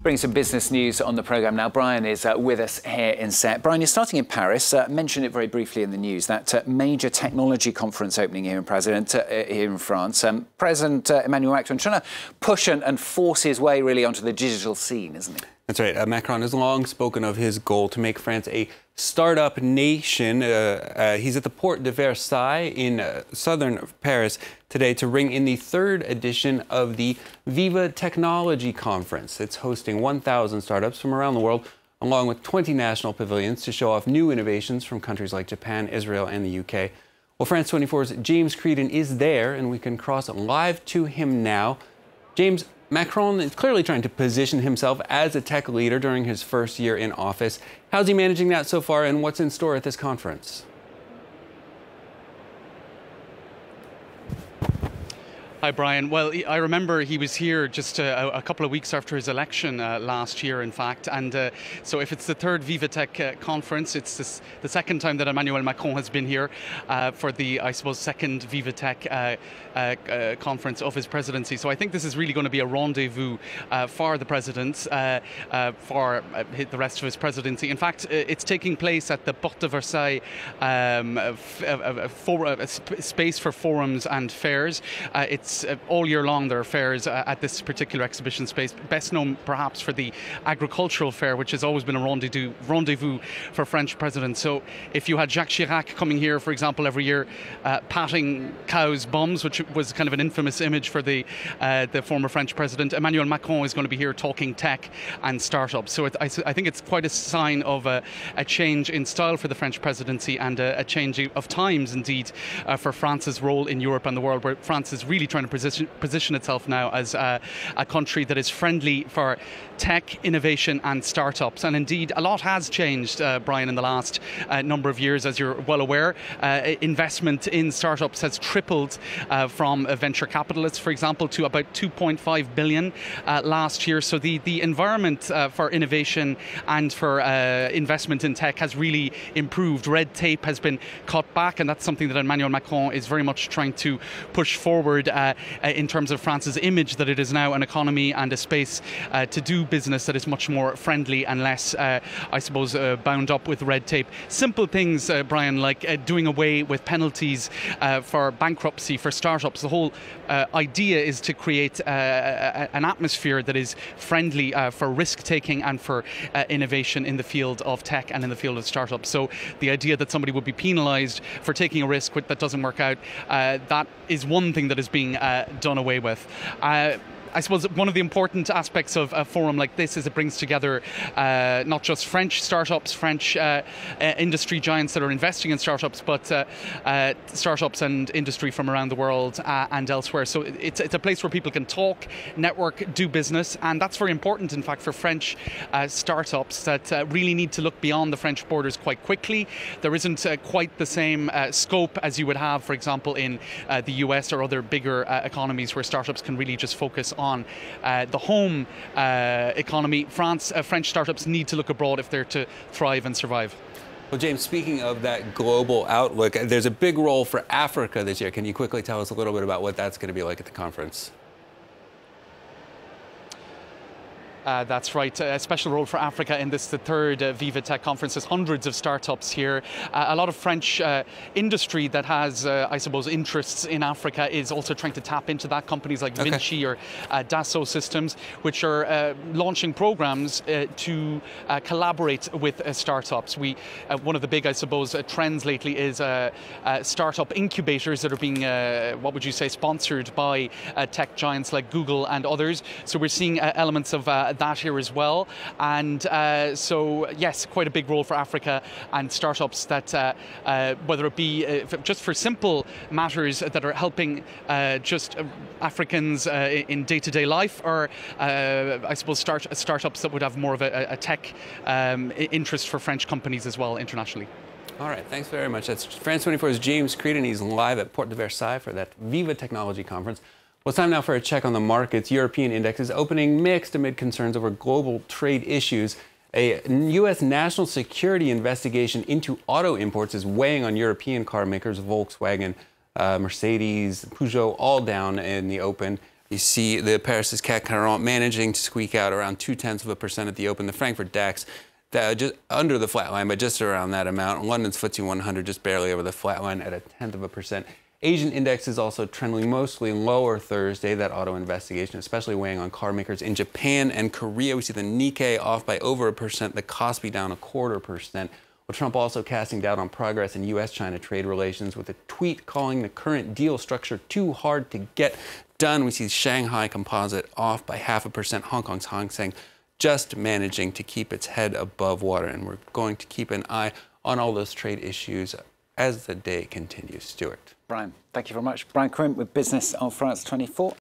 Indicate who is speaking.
Speaker 1: Bring some business news on the programme now. Brian is with us here in set. Brian, you're starting in Paris. Mentioned it very briefly in the news, that major technology conference opening here in France. President Emmanuel Macron trying to push and force his way really onto the digital scene, isn't he?
Speaker 2: That's right. Macron has long spoken of his goal to make France a startup nation. He's at the Porte de Versailles in southern Paris today to ring in the third edition of the Viva Technology conference. It's hosting 1,000 startups from around the world, along with 20 national pavilions to show off new innovations from countries like Japan, Israel, and the UK. Well, France 24's James Creedon is there, and we can cross live to him now. James, Macron is clearly trying to position himself as a tech leader during his first year in office. How's he managing that so far, and what's in store at this conference?
Speaker 3: Hi, Brian. Well, I remember he was here just a couple of weeks after his election last year, in fact. And so if it's the third Viva Tech conference, it's the second time that Emmanuel Macron has been here for the, I suppose, second Viva Tech conference of his presidency. So I think this is really going to be a rendezvous for the president, for the rest of his presidency. In fact, it's taking place at the Porte de Versailles, a space for forums and fairs. It's all year long there are fairs at this particular exhibition space, best known perhaps for the agricultural fair, which has always been a rendezvous for French presidents. So if you had Jacques Chirac coming here, for example, every year patting cows' bums, which was kind of an infamous image for the former French president, Emmanuel Macron is going to be here talking tech and startups. So I think it's quite a sign of a change in style for the French presidency and a change of times, indeed, for France's role in Europe and the world, where France is really trying to position itself now as a country that is friendly for tech, innovation and startups. And indeed, a lot has changed, Brian, in the last number of years, as you're well aware. Investment in startups has tripled from venture capitalists, for example, to about 2.5 billion last year. So the environment for innovation and for investment in tech has really improved. Red tape has been cut back, and that's something that Emmanuel Macron is very much trying to push forward in terms of France's image, that it is now an economy and a space to do business that is much more friendly and less, I suppose, bound up with red tape. Simple things, Brian, like doing away with penalties for bankruptcy for startups. The whole idea is to create an atmosphere that is friendly for risk-taking and for innovation in the field of tech and in the field of startups. So the idea that somebody would be penalised for taking a risk that doesn't work out, that is one thing that is being done away with. I suppose one of the important aspects of a forum like this is it brings together not just French startups, French industry giants that are investing in startups, but startups and industry from around the world and elsewhere. So it's a place where people can talk, network, do business, and that's very important, in fact, for French startups that really need to look beyond the French borders quite quickly. There isn't quite the same scope as you would have, for example, in the US or other bigger economies where startups can really just focus on the home economy. French startups need to look abroad if they're to thrive and survive.
Speaker 2: Well, James, speaking of that global outlook, there's a big role for Africa this year. Can you quickly tell us a little bit about what that's going to be like at the conference?
Speaker 3: That's right. A special role for Africa in this, the third Viva Tech conference. There's hundreds of startups here. A lot of French industry that has, I suppose, interests in Africa is also trying to tap into that. Companies like Vinci or Dassault Systems, which are launching programs to collaborate with startups. One of the big, I suppose, trends lately is startup incubators that are being, what would you say, sponsored by tech giants like Google and others. So we're seeing elements of that here as well, and so yes, quite a big role for Africa and startups that whether it be just for simple matters that are helping just Africans in day-to-day life, or I suppose startups that would have more of a tech interest for French companies as well internationally.
Speaker 2: All right, thanks very much. That's France 24's James Creedon. He's live at Porte de Versailles for that Viva Technology conference. Well, it's time now for a check on the markets. European indexes opening mixed amid concerns over global trade issues. A U.S. national security investigation into auto imports is weighing on European car makers. Volkswagen, Mercedes, Peugeot, all down in the open. You see the Paris' CAC 40 managing to squeak out around 0.2% at the open. The Frankfurt DAX just under the flat line, but just around that amount. London's FTSE 100 just barely over the flat line at 0.1%. Asian indexes also trending mostly lower Thursday. That auto investigation, especially weighing on car makers in Japan and Korea. We see the Nikkei off by over 1%, the Kospi down 0.25%. Well, Trump also casting doubt on progress in U.S.-China trade relations with a tweet calling the current deal structure too hard to get done. We see Shanghai Composite off by 0.5%. Hong Kong's Hang Seng just managing to keep its head above water. And we're going to keep an eye on all those trade issues as the day continues. Stuart.
Speaker 1: Brian, thank you very much. Brian Crimp with Business on France 24.